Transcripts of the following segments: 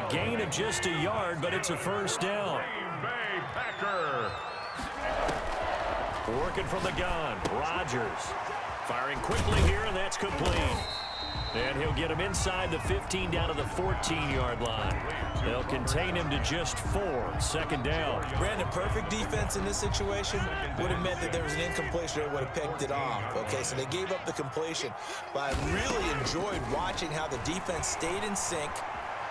gain of just a yard, but it's a first down. Working from the gun, Rodgers. Firing quickly here, and that's complete. And he'll get him inside the 15 down to the 14-yard line. They'll contain him to just 4. Second down. Brandon, perfect defense in this situation would have meant that there was an incompletion. They would have picked it off. Okay, so they gave up the completion. But I really enjoyed watching how the defense stayed in sync,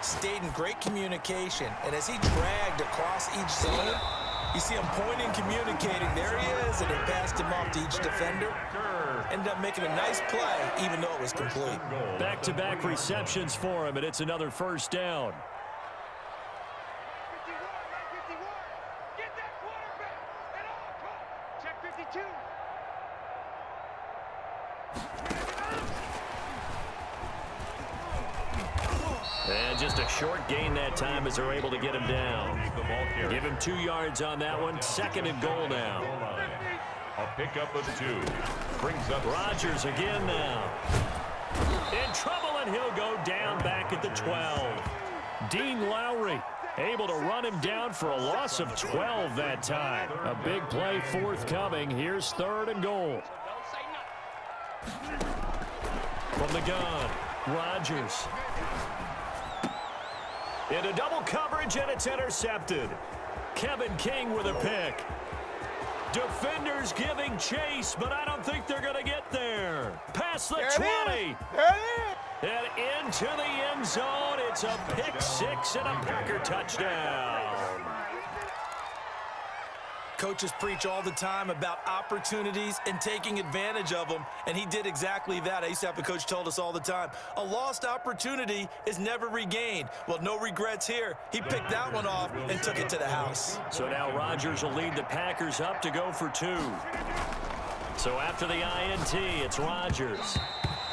stayed in great communication. And as he dragged across each zone, you see him pointing, communicating. There he is, and he passed him off to each defender. Ended up making a nice play, even though it was complete. Back-to-back receptions for him, and it's another first down. Get that quarterback at all costs. Check 52. And just a short gain that time as they're able to get him down. Give him 2 yards on that one. Second and goal now. A pickup of 2. Brings up Rodgers again now. In trouble, and he'll go down back at the 12. Dean Lowry able to run him down for a loss of 12 that time. A big play forthcoming. Here's third and goal. From the gun, Rodgers. Into double coverage, and it's intercepted. Kevin King with a pick. Defenders giving chase, but I don't think they're going to get there. Past the 20. And into the end zone. It's a pick 6 and a Packer touchdown. Coaches preach all the time about opportunities and taking advantage of them, and he did exactly that. I used to have a coach told us all the time, a lost opportunity is never regained. Well, no regrets here. He picked that one off and took it to the house. So now Rodgers will lead the Packers up to go for 2. So after the INT, it's Rodgers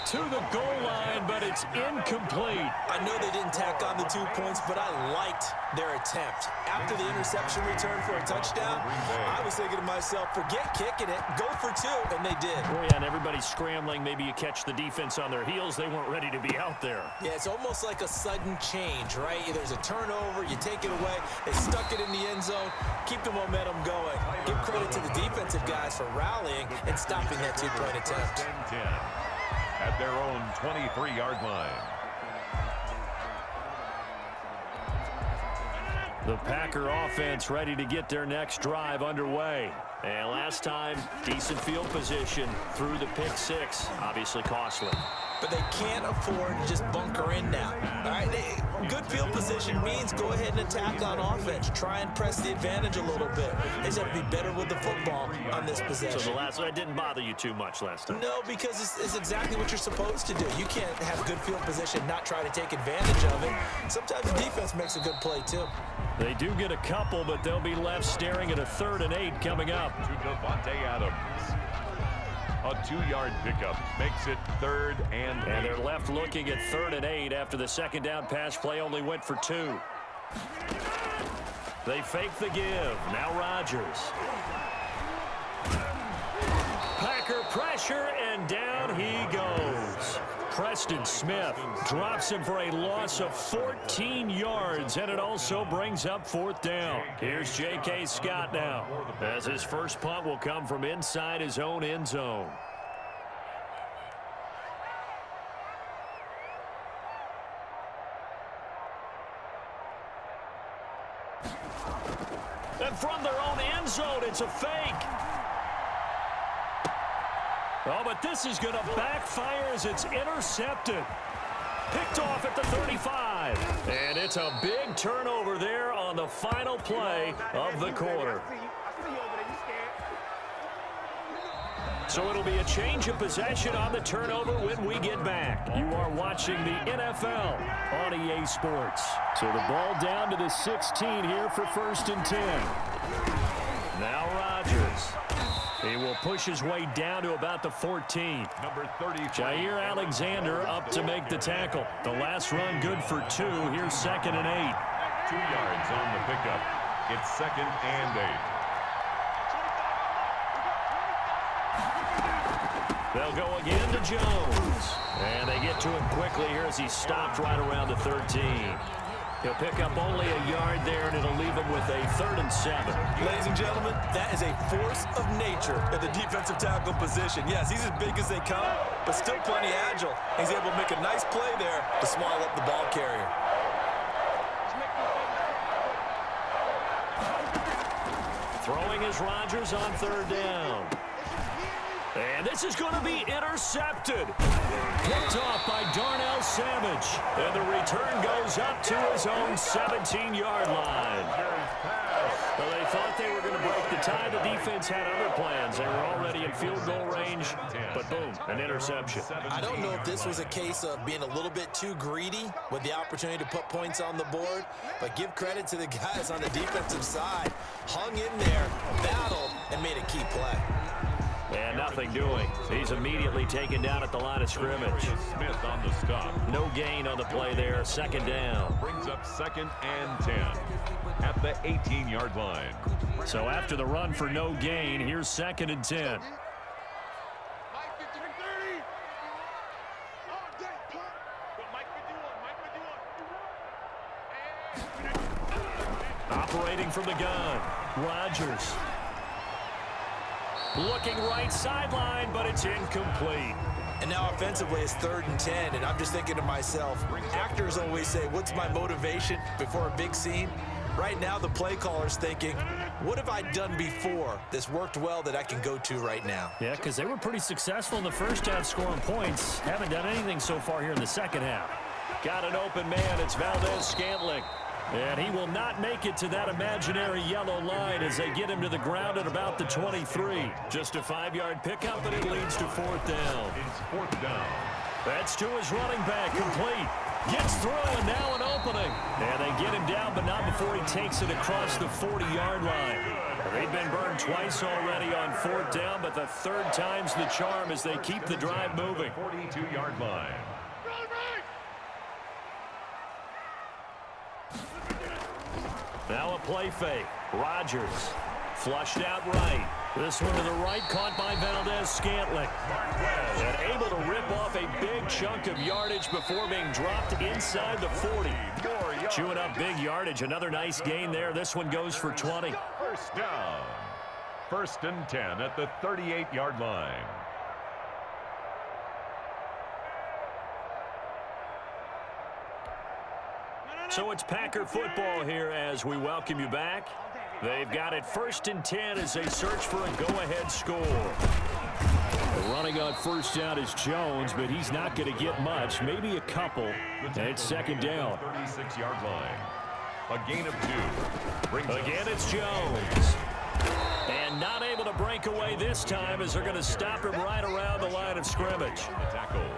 to the goal line, but it's incomplete. I know they didn't tack on the 2 points, but I liked their attempt. After the interception return for a touchdown, I was thinking to myself, forget kicking it, go for 2, and they did. Oh, yeah, and everybody's scrambling. Maybe you catch the defense on their heels. They weren't ready to be out there. Yeah, it's almost like a sudden change, right? There's a turnover, you take it away, they stuck it in the end zone, keep the momentum going. Give credit to the defensive guys for rallying and stopping that 2-point attempt. 10-10 at their own 23-yard line. The Packer offense ready to get their next drive underway. And last time, decent field position through the pick 6. Obviously costly. But they can't afford to just bunker in now. All right, good field position means go ahead and attack on offense. Try and press the advantage a little bit. They just have to be better with the football on this possession. So that didn't bother you too much last time? No, because it's exactly what you're supposed to do. You can't have good field position, not try to take advantage of it. Sometimes the defense makes a good play, too. They do get a couple, but they'll be left staring at a 3rd and 8 coming up. To Devontae Adams. A 2-yard pickup makes it 3rd and 8. And they're left looking at 3rd and 8 after the second down pass play only went for 2. They fake the give. Now Rodgers. Packer pressure, and down he goes. Preston Smith drops him for a loss of 14 yards, and it also brings up 4th down. Here's J.K. Scott now, as his first punt will come from inside his own end zone. And from their own end zone, it's a fake. Oh, but this is going to backfire as it's intercepted. Picked off at the 35. And it's a big turnover there on the final play of the quarter. So it'll be a change of possession on the turnover when we get back. You are watching the NFL on EA Sports. So the ball down to the 16 here for 1st and 10. Now Rodgers. He will push his way down to about the 14. Number 30. Jair Alexander up to make the tackle. The last run good for 2. Here's 2nd and 8. 2 yards on the pickup. It's 2nd and 8. They'll go again to Jones. And they get to him quickly here as he stopped right around the 13. He'll pick up only a yard there, and it'll leave him with a 3rd and 7. Ladies and gentlemen, that is a force of nature at the defensive tackle position. Yes, he's as big as they come, but still plenty agile. He's able to make a nice play there to swallow up the ball carrier. Throwing is Rodgers on 3rd down. And this is going to be intercepted. Picked off by Darnell Savage. And the return goes up to his own 17-yard line. Well, they thought they were going to break the tie. The defense had other plans. They were already in field goal range. But boom, an interception. I don't know if this was a case of being a little bit too greedy with the opportunity to put points on the board. But give credit to the guys on the defensive side. Hung in there, battled, and made a key play. And nothing doing. He's immediately taken down at the line of scrimmage. Smith on the stop. No gain on the play there. 2nd down. Brings up 2nd and 10 at the 18-yard line. So after the run for no gain, here's 2nd and 10. Operating from the gun, Rodgers. Looking right sideline, but it's incomplete. And now offensively, it's 3rd and 10, and I'm just thinking to myself, actors always say, what's my motivation before a big scene? Right now, the play caller's thinking, what have I done before that's worked well that I can go to right now? Yeah, because they were pretty successful in the first half scoring points. Haven't done anything so far here in the second half. Got an open man. It's Valdez-Scantling. And he will not make it to that imaginary yellow line as they get him to the ground at about the 23. Just a 5-yard pickup, and it leads to 4th down. It's 4th down. That's to his running back, complete. Gets through, and now an opening. And they get him down, but not before he takes it across the 40-yard line. They've been burned twice already on 4th down, but the 3rd time's the charm as they keep the drive moving. 42-yard line. Now a play fake. Rodgers flushed out right. This one to the right, caught by Valdez-Scantling. And able to rip off a big chunk of yardage before being dropped inside the 40. Chewing up big yardage. Another nice gain there. This one goes for 20. 1st down. 1st and 10 at the 38-yard line. So it's Packer football here as we welcome you back. They've got it 1st and 10 as they search for a go-ahead score. Running on 1st down is Jones, but he's not going to get much, maybe a couple. And it's 2nd down. 36-yard line. A gain of 2. Again, it's Jones. And not able to break away this time as they're going to stop him right around the line of scrimmage.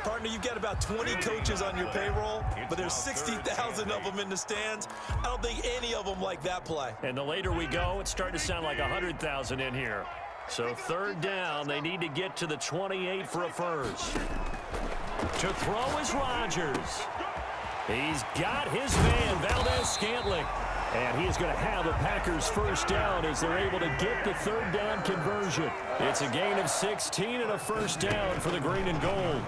Partner, you've got about 20 coaches on your payroll, but there's 60,000 of them in the stands. I don't think any of them like that play. And the later we go, it's starting to sound like 100,000 in here. So 3rd down, they need to get to the 28 for a first. To throw is Rodgers. He's got his man, Valdez-Scantling. And he is going to have the Packers 1st down as they're able to get the 3rd down conversion. It's a gain of 16 and a 1st down for the green and gold.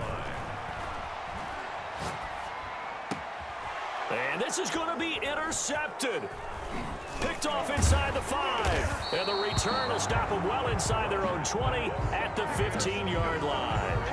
And this is going to be intercepted. Picked off inside the 5. And the return will stop them well inside their own 20 at the 15-yard line.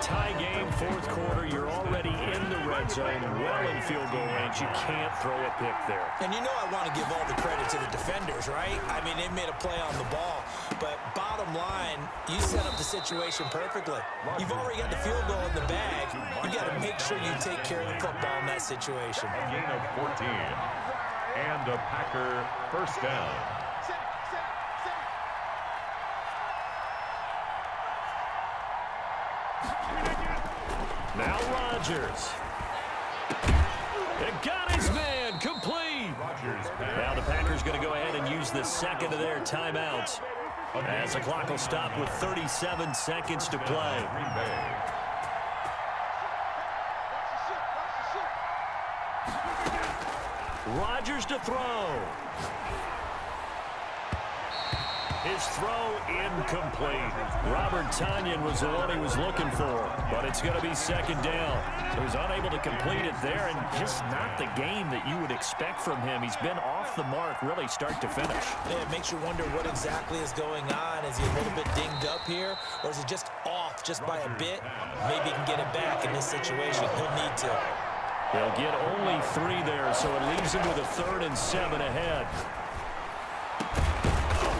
Tie game, 4th quarter. You're already in the red zone, well in field goal range. You can't throw a pick there. And you know I want to give all the credit to the defenders, right? I mean, they made a play on the ball. But bottom line, you set up the situation perfectly. You've already got the field goal in the bag. You got to make sure you take care of the football in that situation. A gain of 14. And a Packer 1st down. Now Rodgers. It got his man, complete. Now the Packers going to go ahead and use the 2nd of their timeouts as the clock will stop with 37 seconds to play. Rodgers to throw. His throw incomplete. Robert Tonyan was the one he was looking for, but it's going to be second down. So he's unable to complete it there, and just not the game that you would expect from him. He's been off the mark really start to finish. Yeah, it makes you wonder what exactly is going on. Is he a little bit dinged up here, or is he just off just by a bit? Maybe he can get it back in this situation. He'll need to. They'll get only 3 there, so it leaves him with a 3rd and 7 ahead.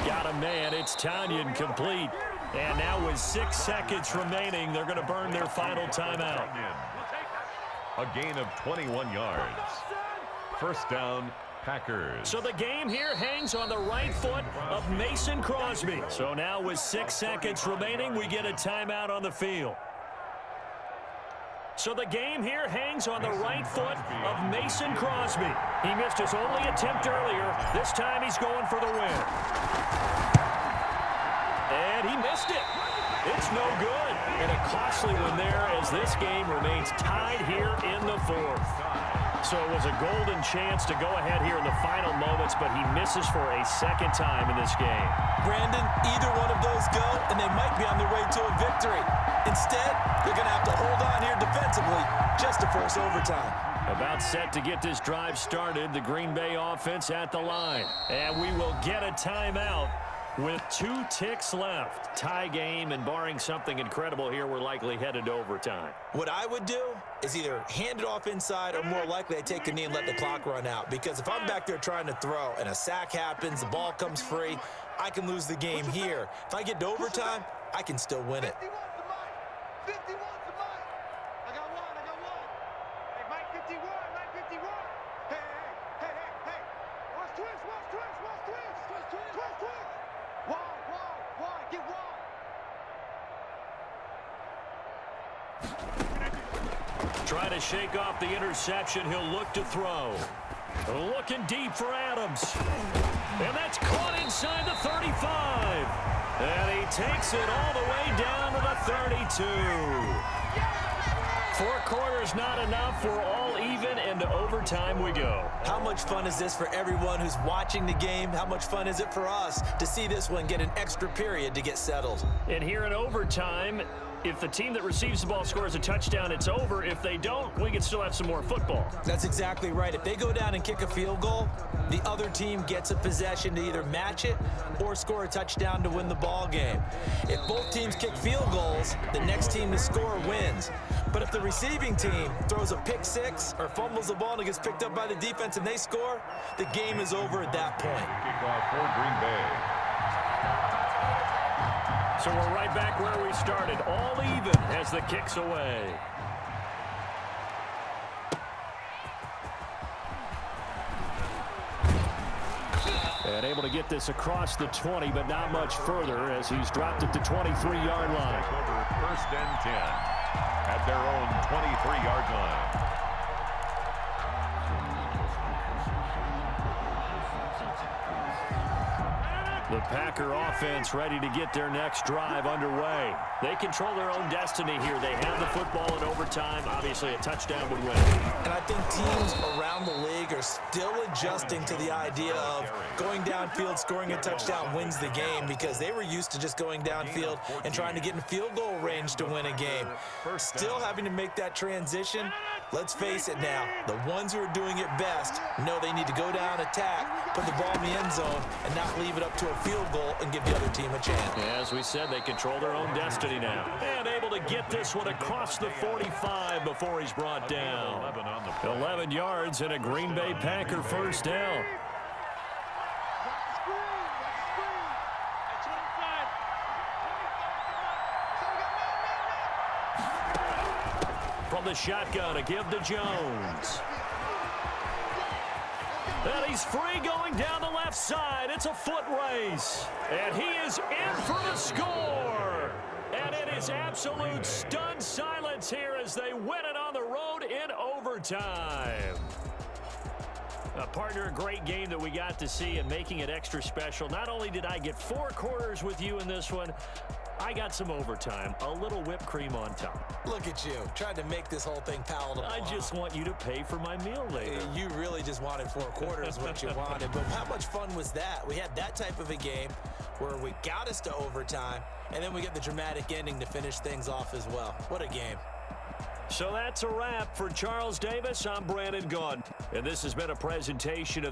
Got a man. It's Tonyan complete. And now with 6 seconds remaining, they're going to burn their final timeout. A gain of 21 yards. First down, Packers. So the game here hangs on the right foot of Mason Crosby. So now with 6 seconds remaining, we get a timeout on the field. So the game here hangs on the right foot of Mason Crosby. He missed his only attempt earlier. This time he's going for the win. And he missed it. It's no good. And a costly one there as this game remains tied here in the 4th. So it was a golden chance to go ahead here in the final moments, but he misses for a second time in this game. Brandon, either one of those go, and they might be on their way to a victory. Instead, they're going to have to hold on here defensively just to force overtime. About set to get this drive started, the Green Bay offense at the line. And we will get a timeout with 2 ticks left. Tie game, and barring something incredible here, we're likely headed to overtime. What I would do is either hand it off inside, or more likely I take a knee and let the clock run out. Because if I'm back there trying to throw and a sack happens, the ball comes free, I can lose the game here. If I get to overtime, I can still win it. 51 to Mike. I got one. Hey, Mike 51, Mike 51. Hey. Watch twist. Wide. Get wide. Trying to shake off the interception. He'll look to throw. Looking deep for Adams. And that's caught inside the 35. And he takes it all the way down to the 32. 4 quarters not enough. We're all even, and to overtime we go. How much fun is this for everyone who's watching the game? How much fun is it for us to see this one get an extra period to get settled? And here in overtime, if the team that receives the ball scores a touchdown, it's over. If they don't, we can still have some more football. That's exactly right. If they go down and kick a field goal, the other team gets a possession to either match it or score a touchdown to win the ball game. If both teams kick field goals, the next team to score wins. But if the receiving team throws a pick 6 or fumbles the ball and it gets picked up by the defense and they score, the game is over at that point. Kickoff for Green Bay. So we're right back where we started, all even as the kick's away. And able to get this across the 20, but not much further as he's dropped at the 23-yard line. First and 10 at their own 23-yard line. The Packer offense ready to get their next drive underway. They control their own destiny here. They have the football in overtime. Obviously, a touchdown would win. And I think teams around the league are still adjusting to the idea of going downfield, scoring a touchdown wins the game, because they were used to just going downfield and trying to get in field goal range to win a game. Still having to make that transition. Let's face it now, the ones who are doing it best know they need to go down, attack, put the ball in the end zone, and not leave it up to a field goal and give the other team a chance. As we said, they control their own destiny now. And able to get this one across the 45 before he's brought down. 11 yards and a Green Bay Packer first down. From the shotgun, a give to Jones. And he's free going down the left side. It's a foot race. And he is in for the score. And it is absolute stunned silence here as they win it on the road in overtime. Partner, a great game that we got to see and making it extra special. Not only did I get 4 quarters with you in this one, I got some overtime, a little whipped cream on top. Look at you, trying to make this whole thing palatable. I just want you to pay for my meal later. You really just wanted 4 quarters what you wanted. But how much fun was that? We had that type of a game where we got us to overtime, and then we get the dramatic ending to finish things off as well. What a game. So that's a wrap. For Charles Davis, I'm Brandon Gaudin, and this has been a presentation of